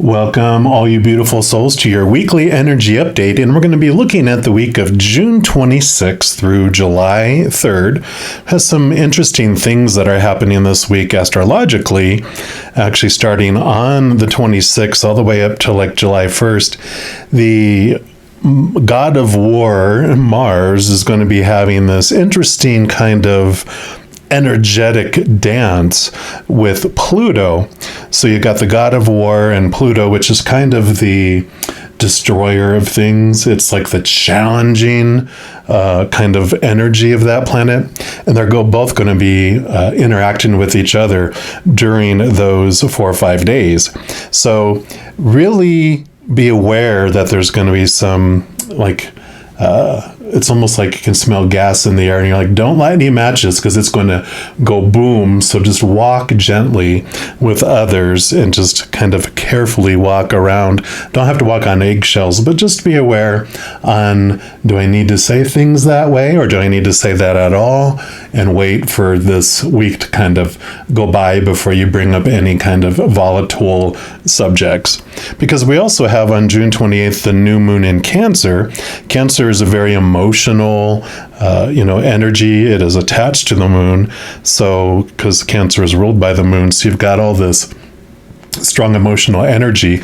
Welcome, all you beautiful souls, to your weekly energy update. And we're going to be looking at the week of June 26th through July 3rd. Has some interesting things that are happening this week astrologically, actually starting on the 26th all the way up to like July 1st. The god of war, Mars, is going to be having this interesting kind of energetic dance with Pluto. So you got the god of war and Pluto, which is kind of the destroyer of things. It's like the challenging kind of energy of that planet. And they're both going to be interacting with each other during those 4 or 5 days. So really be aware that there's going to be some it's almost like you can smell gas in the air, and you're like, don't light any matches because it's going to go boom. So just walk gently with others and just kind of carefully walk around. Don't have to walk on eggshells, but just be aware on, do I need to say things that way, or do I need to say that at all? And wait for this week to kind of go by before you bring up any kind of volatile subjects. Because we also have on June 28th the new moon in Cancer. Cancer is a very emotional, energy. It is attached to the moon. So, because Cancer is ruled by the moon, so you've got all this strong emotional energy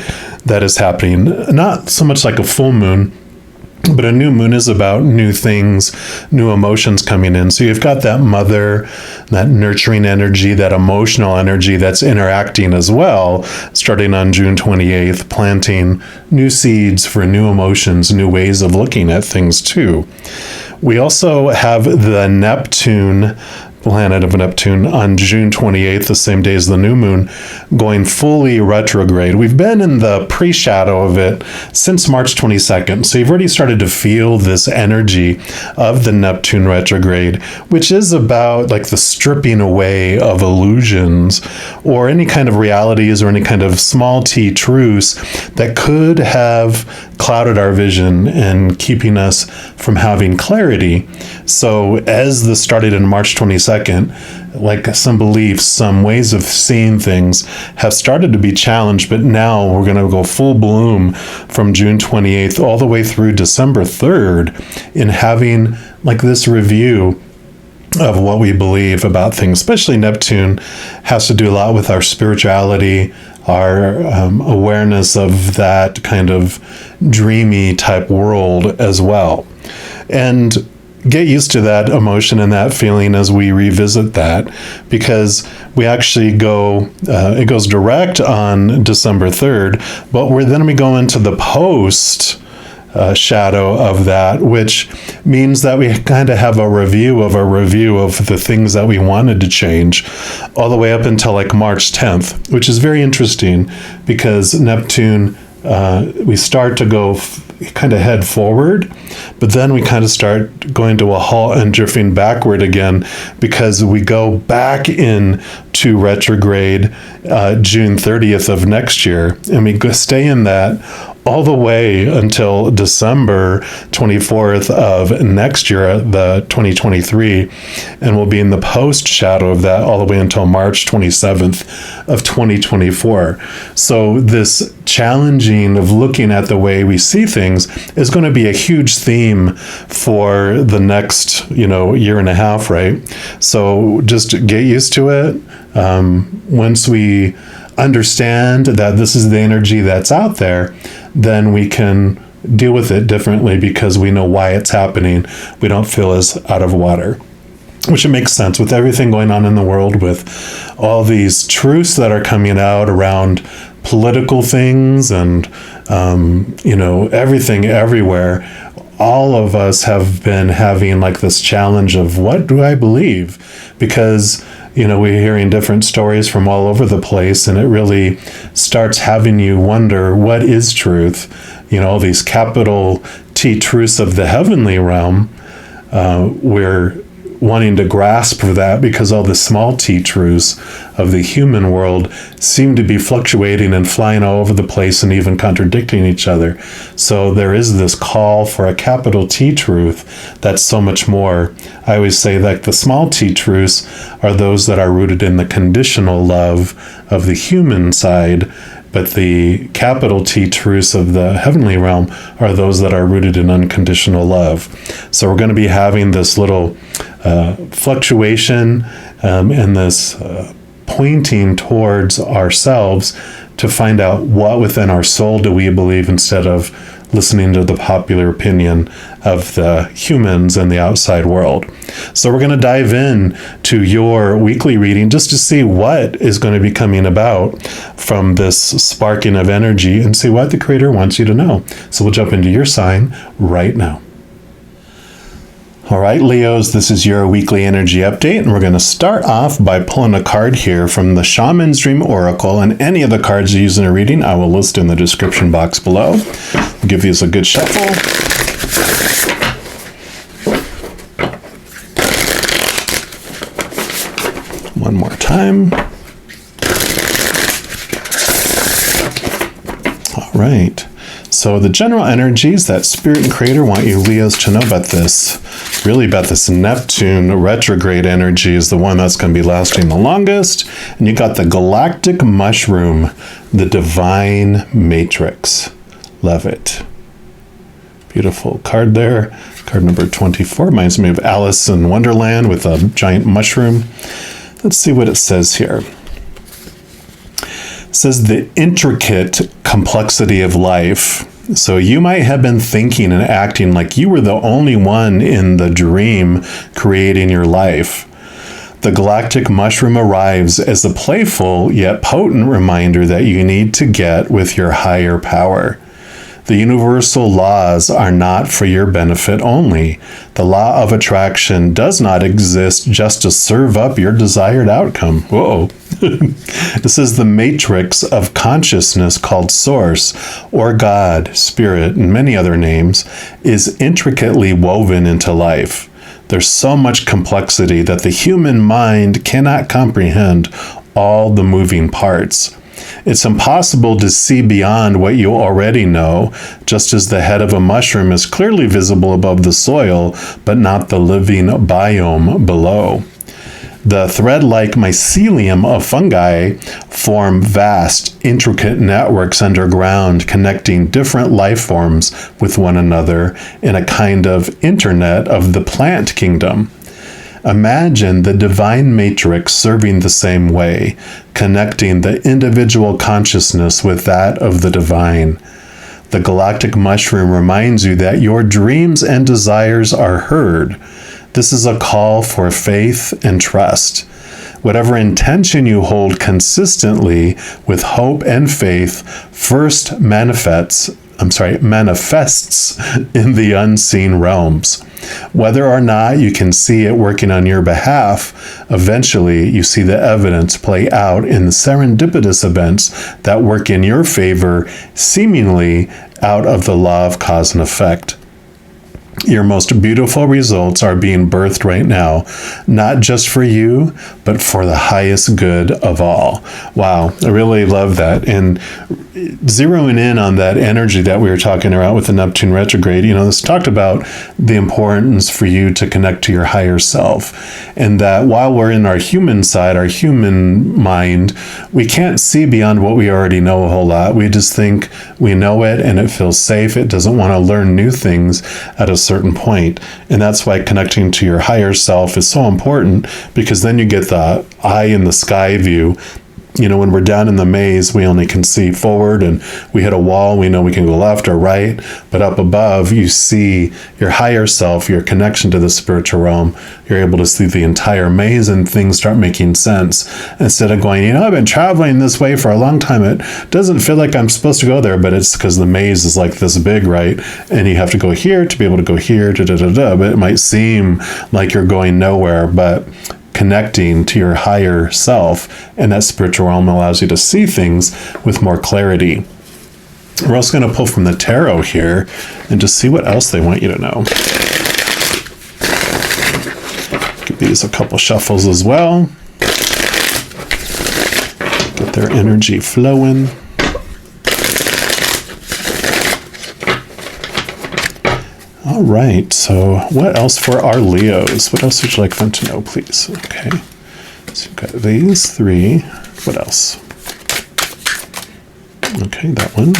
that is happening. Not so much like a full moon, but a new moon is about new things, new emotions coming in. So you've got that mother, that nurturing energy, that emotional energy that's interacting as well, starting on June 28th, planting new seeds for new emotions, new ways of looking at things too. We also have the Neptune, planet of Neptune, on June 28th, the same day as the new moon, going fully retrograde. We've been in the pre-shadow of it since March 22nd. So you've already started to feel this energy of the Neptune retrograde, which is about like the stripping away of illusions or any kind of realities or any kind of small t truths that could have clouded our vision and keeping us from having clarity. So as this started in March 22nd, like some beliefs, some ways of seeing things have started to be challenged, but now we're going to go full bloom from June 28th all the way through December 3rd in having like this review of what we believe about things. Especially Neptune has to do a lot with our spirituality, our awareness of that kind of dreamy type world as well. And get used to that emotion and that feeling as we revisit that, because we actually it goes direct on December 3rd, but then we go into the post shadow of that, which means that we kind of have a review of the things that we wanted to change all the way up until like March 10th, which is very interesting because Neptune, we start to go kind of head forward, but then we kind of start going to a halt and drifting backward again because we go back in to retrograde June 30th of next year, and we stay in that all the way until December 24th of next year, the 2023, and we'll be in the post shadow of that all the way until March 27th of 2024. So this challenging of looking at the way we see things is going to be a huge theme for the next, year and a half, right? So just get used to it. Once we understand that this is the energy that's out there, then we can deal with it differently because we know why it's happening. We don't feel as out of water, which makes sense with everything going on in the world, with all these truths that are coming out around political things and, everything everywhere. All of us have been having like this challenge of what do I believe? Because we're hearing different stories from all over the place, and it really starts having you wonder, what is truth? All these capital T truths of the heavenly realm, we're wanting to grasp for that because all the small t truths of the human world seem to be fluctuating and flying all over the place and even contradicting each other. So there is this call for a capital T truth that's so much more. I always say that the small t truths are those that are rooted in the conditional love of the human side, but the capital T truths of the heavenly realm are those that are rooted in unconditional love. So we're going to be having this little fluctuation and this pointing towards ourselves to find out what within our soul do we believe, instead of listening to the popular opinion of the humans and the outside world. So we're going to dive in to your weekly reading just to see what is going to be coming about from this sparking of energy and see what the Creator wants you to know. So we'll jump into your sign right now. All right, Leos, this is your weekly energy update, and we're going to start off by pulling a card here from the Shaman's Dream Oracle, and any of the cards you use in a reading I will list in the description box below. I'll give these a good shuffle. One more time. All right. So the general energies that Spirit and Creator want you Leos to know about this, really about this Neptune retrograde energy, is the one that's going to be lasting the longest. And you got the galactic mushroom, the divine matrix. Love it. Beautiful card there. Card number 24 reminds me of Alice in Wonderland with a giant mushroom. Let's see what it says here. It says the intricate complexity of life. So you might have been thinking and acting like you were the only one in the dream creating your life. The galactic mushroom arrives as a playful yet potent reminder that you need to get with your higher power. The universal laws are not for your benefit only. The law of attraction does not exist just to serve up your desired outcome. Whoa. This is the matrix of consciousness called Source, or God, Spirit, and many other names, is intricately woven into life. There's so much complexity that the human mind cannot comprehend all the moving parts. It's impossible to see beyond what you already know, just as the head of a mushroom is clearly visible above the soil, but not the living biome below. The thread-like mycelium of fungi form vast, intricate networks underground, connecting different life forms with one another in a kind of internet of the plant kingdom. Imagine the divine matrix serving the same way, connecting the individual consciousness with that of the divine. The galactic mushroom reminds you that your dreams and desires are heard. This is a call for faith and trust. Whatever intention you hold consistently with hope and faith first manifests in the unseen realms. Whether or not you can see it working on your behalf, eventually you see the evidence play out in the serendipitous events that work in your favor, seemingly out of the law of cause and effect. Your most beautiful results are being birthed right now, not just for you, but for the highest good of all. Wow, I really love that. And zeroing in on that energy that we were talking about with the Neptune retrograde, this talked about the importance for you to connect to your higher self. And that while we're in our human side, our human mind, we can't see beyond what we already know a whole lot. We just think we know it and it feels safe. It doesn't want to learn new things at a certain point. And that's why connecting to your higher self is so important, because then you get the eye in the sky view. When we're down in the maze, we only can see forward, and we hit a wall, we know we can go left or right, but up above, you see your higher self, your connection to the spiritual realm. You're able to see the entire maze, and things start making sense. Instead of going, I've been traveling this way for a long time. It doesn't feel like I'm supposed to go there, but it's because the maze is like this big, right? And you have to go here to be able to go here, but it might seem like you're going nowhere, but connecting to your higher self and that spiritual realm allows you to see things with more clarity. We're also going to pull from the tarot here and just see what else they want you to know. Give these a couple shuffles as well. Get their energy flowing. All right, so what else for our Leos? What else would you like them to know, please? Okay, so you've got these three. What else? Okay, that one.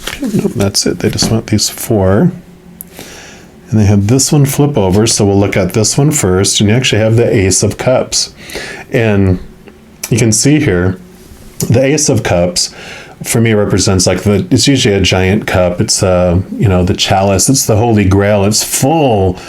Okay, nope, that's it. They just want these 4. And they have this one flip over, so we'll look at this one first, and you actually have the Ace of Cups. And you can see here, the Ace of Cups, for me, represents like it's usually a giant cup. It's, the chalice. It's the Holy Grail. It's full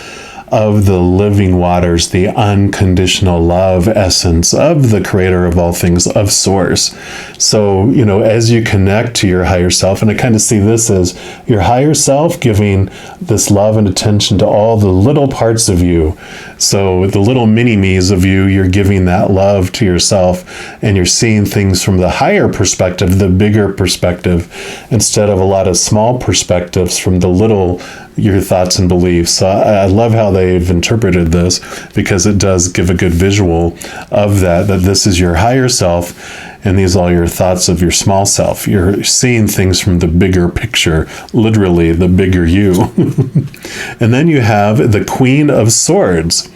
of the living waters, the unconditional love essence of the creator of all things, of source. So, as you connect to your higher self, and I kind of see this as your higher self giving this love and attention to all the little parts of you. So the little mini-me's of you, you're giving that love to yourself, and you're seeing things from the higher perspective, the bigger perspective, instead of a lot of small perspectives from the little, your thoughts and beliefs. So I love how they've interpreted this, because it does give a good visual of that this is your higher self, and these are all your thoughts of your small self. You're seeing things from the bigger picture, literally the bigger you. And then you have the Queen of Swords.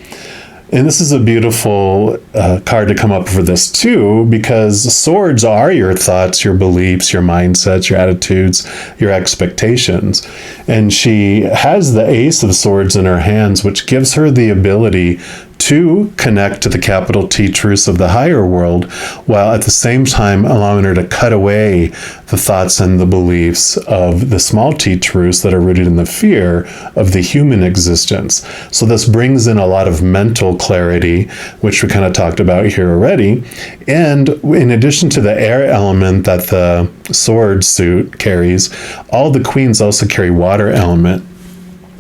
And this is a beautiful card to come up for this too, because swords are your thoughts, your beliefs, your mindsets, your attitudes, your expectations. And she has the Ace of Swords in her hands, which gives her the ability to connect to the capital T truths of the higher world, while at the same time allowing her to cut away the thoughts and the beliefs of the small t truths that are rooted in the fear of the human existence. So this brings in a lot of mental clarity, which we kind of talked about here already. And in addition to the air element that the sword suit carries, all the queens also carry water element.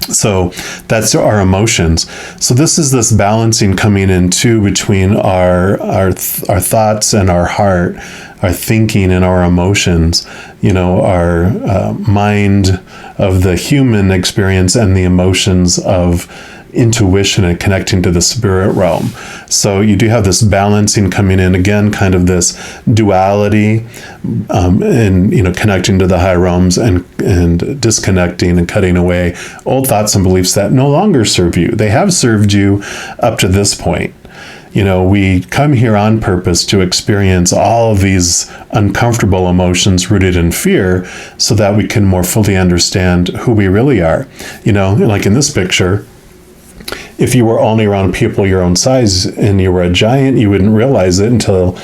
So that's our emotions. So this is this balancing coming in too between our thoughts and our heart, our thinking and our emotions, our mind of the human experience and the emotions of intuition and connecting to the spirit realm. So you do have this balancing coming in, again, kind of this duality, and connecting to the high realms and disconnecting and cutting away old thoughts and beliefs that no longer serve you. They have served you up to this point. We come here on purpose to experience all of these uncomfortable emotions rooted in fear, so that we can more fully understand who we really are. Like in this picture, if you were only around people your own size and you were a giant, you wouldn't realize it until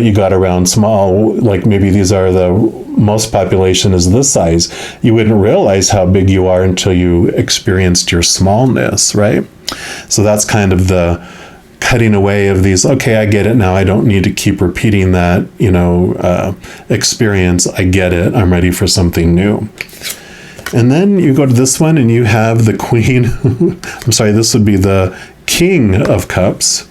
you got around small, like maybe these are the most population is this size. You wouldn't realize how big you are until you experienced your smallness, right? So that's kind of the cutting away of these, okay, I get it now. I don't need to keep repeating that, experience. I get it. I'm ready for something new. And then you go to this one and you have the Queen. I'm sorry, this would be the King of Cups.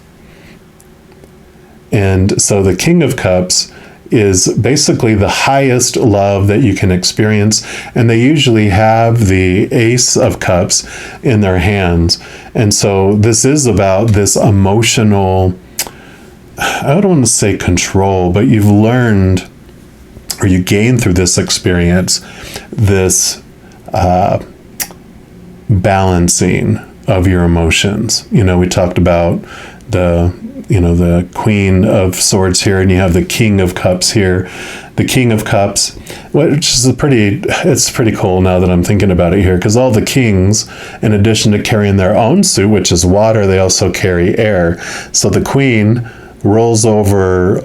And so the King of Cups is basically the highest love that you can experience. And they usually have the Ace of Cups in their hands. And so this is about this emotional, I don't want to say control, but you've learned, or you gain through this experience, this balancing of your emotions. We talked about the Queen of Swords here, and you have the King of Cups here. The King of Cups, which is it's pretty cool now that I'm thinking about it here, because all the kings, in addition to carrying their own suit, which is water, they also carry air. So the Queen rolls over,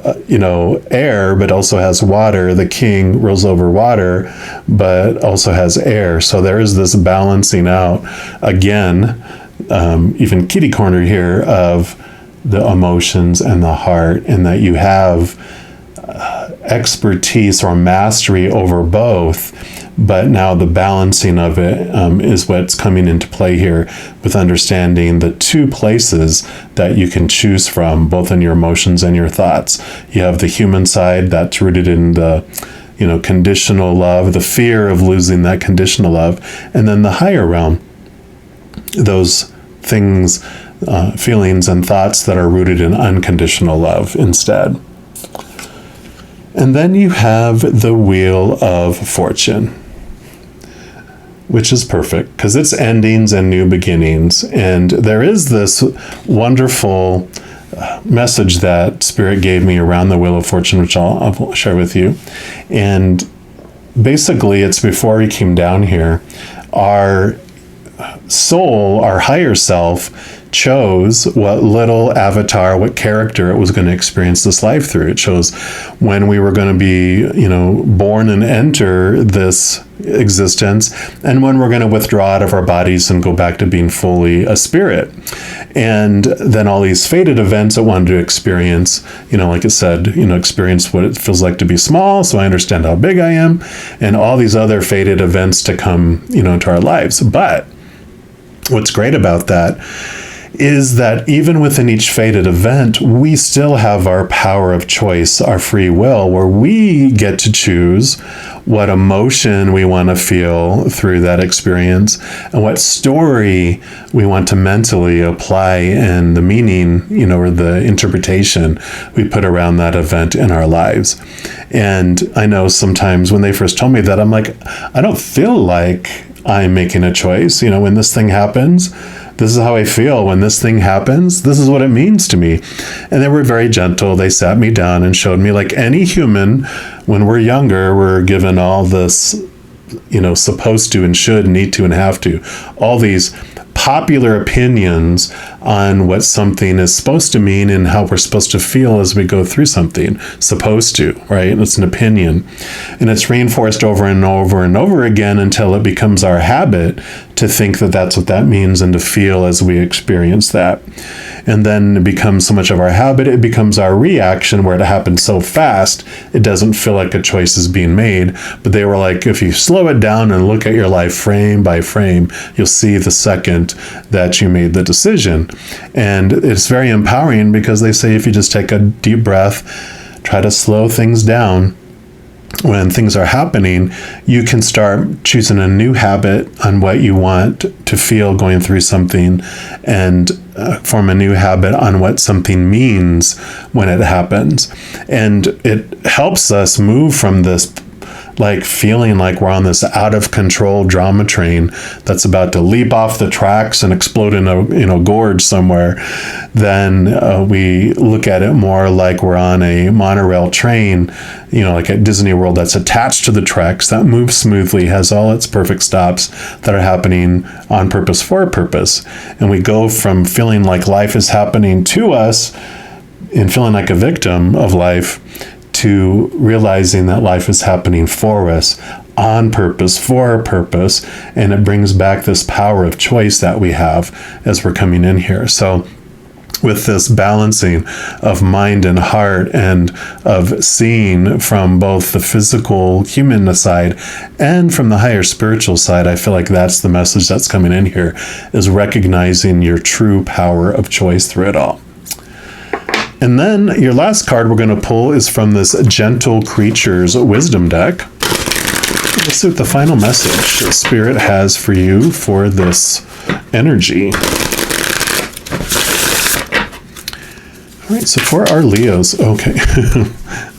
air, but also has water. The king rolls over water, but also has air. So there is this balancing out, again, even kitty corner here, of the emotions and the heart, and that you have expertise or mastery over both. But now the balancing of it is what's coming into play here, with understanding the two places that you can choose from, both in your emotions and your thoughts. You have the human side that's rooted in the, conditional love, the fear of losing that conditional love, and then the higher realm, those things, feelings and thoughts that are rooted in unconditional love instead. And then you have the Wheel of Fortune, which is perfect because it's endings and new beginnings. And there is this wonderful message that Spirit gave me around the Wheel of Fortune, which I'll share with you. And basically, it's before he came down here, our soul, our higher self, chose what little avatar, what character it was going to experience this life through. It chose when we were going to be, born and enter this existence, and when we're going to withdraw out of our bodies and go back to being fully a spirit. And then all these fated events it wanted to experience, like it said, experience what it feels like to be small, so I understand how big I am, and all these other fated events to come, into our lives. But what's great about that is that even within each fated event, we still have our power of choice, our free will, where we get to choose what emotion we want to feel through that experience and what story we want to mentally apply and the meaning, or the interpretation we put around that event in our lives. And I know sometimes when they first told me that, I'm like, I don't feel like I'm making a choice. When this thing happens, this is how I feel. When this thing happens, this is what it means to me. And they were very gentle. They sat me down and showed me, like any human, when we're younger, we're given all this, supposed to and should, need to and have to, all these popular opinions on what something is supposed to mean and how we're supposed to feel as we go through something. Supposed to, right? It's an opinion. And it's reinforced over and over and over again until it becomes our habit to think that that's what that means and to feel as we experience that. And then it becomes so much of our habit, it becomes our reaction where it happens so fast, it doesn't feel like a choice is being made. But they were like, if you slow it down and look at your life frame by frame, you'll see the second that you made the decision. And it's very empowering because they say if you just take a deep breath, try to slow things down, when things are happening, you can start choosing a new habit on what you want to feel going through something and form a new habit on what something means when it happens. And it helps us move from this like feeling like we're on this out of control drama train that's about to leap off the tracks and explode in a gorge somewhere. Then we look at it more like we're on a monorail train, like at Disney World, that's attached to the tracks, that moves smoothly, has all its perfect stops that are happening on purpose for a purpose. And we go from feeling like life is happening to us and feeling like a victim of life to realizing that life is happening for us, on purpose, for a purpose, and it brings back this power of choice that we have as we're coming in here. So with this balancing of mind and heart and of seeing from both the physical human side and from the higher spiritual side, I feel like that's the message that's coming in here, is recognizing your true power of choice through it all. And then your last card we're going to pull is from this Gentle Creatures Wisdom deck. Let's see what the final message the Spirit has for you for this energy. All right, so for our Leos, okay,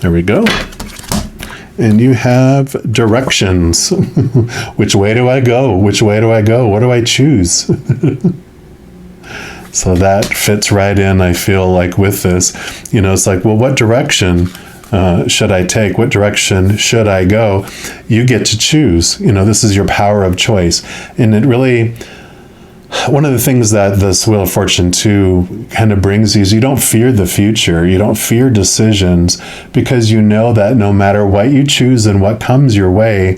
there we go. And you have directions. Which way do I go? Which way do I go? What do I choose? So that fits right in, I feel like, with this. It's like, well, what direction should I take? What direction should I go? You get to choose. This is your power of choice. And it really, one of the things that this Wheel of Fortune 2 kind of brings you is you don't fear the future. You don't fear decisions because you know that no matter what you choose and what comes your way,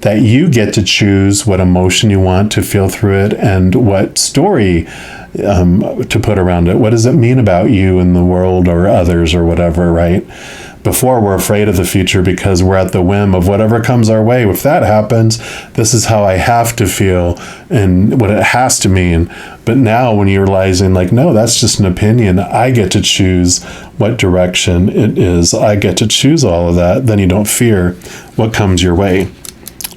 that you get to choose what emotion you want to feel through it and what story to put around it. What does it mean about you and the world or others or whatever, right? Before, we're afraid of the future because we're at the whim of whatever comes our way. If that happens, this is how I have to feel and what it has to mean. But now when you're realizing, like, no, that's just an opinion. I get to choose what direction it is. I get to choose all of that. Then you don't fear what comes your way.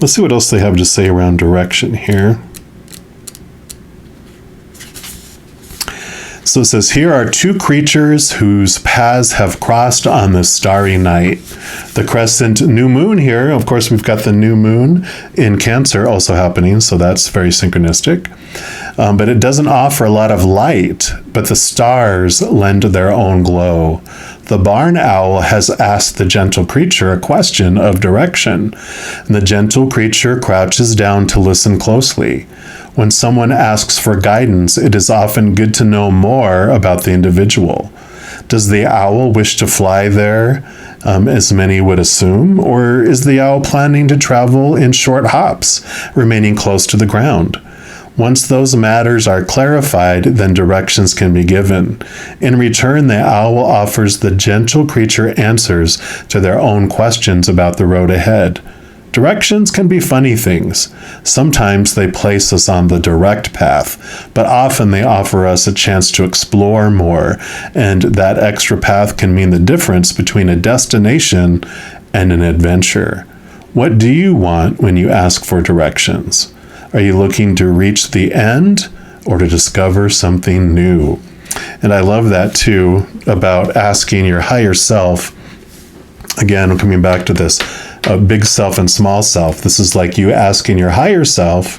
Let's see what else they have to say around direction here. So it says, here are two creatures whose paths have crossed on this starry night. The crescent new moon here, of course, we've got the new moon in Cancer also happening, so that's very synchronistic. but it doesn't offer a lot of light, but the stars lend their own glow. The barn owl has asked the gentle creature a question of direction, and the gentle creature crouches down to listen closely. When someone asks for guidance, it is often good to know more about the individual. Does the owl wish to fly there, as many would assume, or is the owl planning to travel in short hops, remaining close to the ground? Once those matters are clarified, then directions can be given. In return, the owl offers the gentle creature answers to their own questions about the road ahead. Directions can be funny things. Sometimes they place us on the direct path, but often they offer us a chance to explore more, and that extra path can mean the difference between a destination and an adventure. What do you want when you ask for directions? Are you looking to reach the end or to discover something new? And I love that too, about asking your higher self. Again, coming back to this big self and small self. This is like you asking your higher self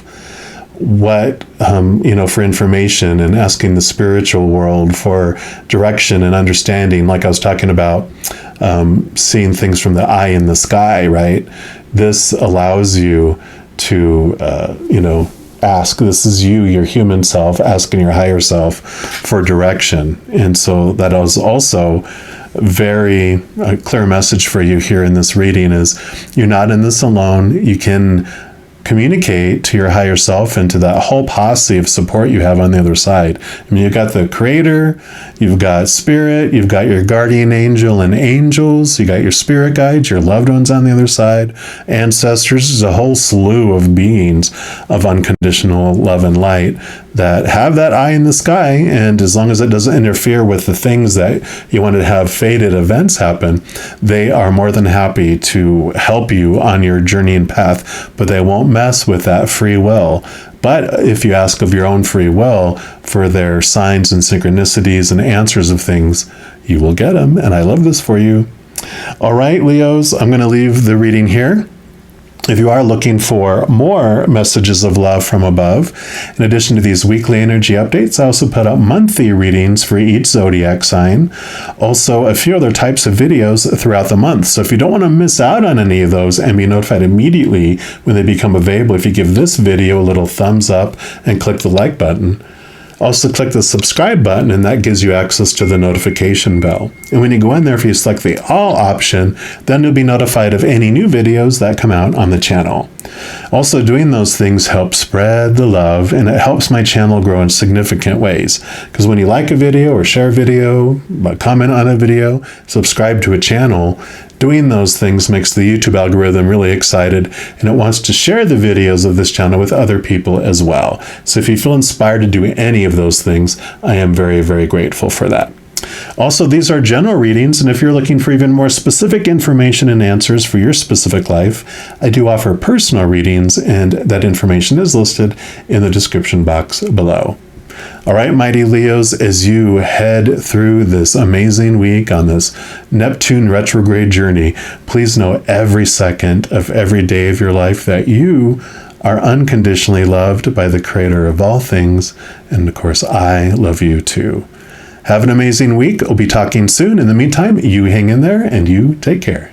what, for information, and asking the spiritual world for direction and understanding. Like I was talking about seeing things from the eye in the sky, right? This allows you to, ask. This is you, your human self, asking your higher self for direction. And so that is also very clear message for you here in this reading is you're not in this alone. You can communicate to your higher self and to that whole posse of support you have on the other side. I mean, you've got the creator, you've got spirit, you've got your guardian angel and angels, you got your spirit guides, your loved ones on the other side, ancestors. There's a whole slew of beings of unconditional love and light that have that eye in the sky, and as long as it doesn't interfere with the things that you want to have fated events happen, they are more than happy to help you on your journey and path, but they won't mess with that free will. But if you ask of your own free will for their signs and synchronicities and answers of things, you will get them, and I love this for you. All right, Leos, I'm going to leave the reading here. If you are looking for more messages of love from above, in addition to these weekly energy updates, I also put up monthly readings for each zodiac sign. Also, a few other types of videos throughout the month. So if you don't want to miss out on any of those and be notified immediately when they become available, if you give this video a little thumbs up and click the like button. Also click the subscribe button, and that gives you access to the notification bell. And when you go in there, if you select the all option, then you'll be notified of any new videos that come out on the channel. Also, doing those things helps spread the love, and it helps my channel grow in significant ways. Because when you like a video or share a video, comment on a video, subscribe to a channel, doing those things makes the YouTube algorithm really excited, and it wants to share the videos of this channel with other people as well. So if you feel inspired to do any of those things, I am very, very grateful for that. Also, these are general readings, and if you're looking for even more specific information and answers for your specific life, I do offer personal readings, and that information is listed in the description box below. All right, mighty Leos, as you head through this amazing week on this Neptune retrograde journey, please know every second of every day of your life that you are unconditionally loved by the creator of all things. And of course, I love you too. Have an amazing week. We'll be talking soon. In the meantime, you hang in there and you take care.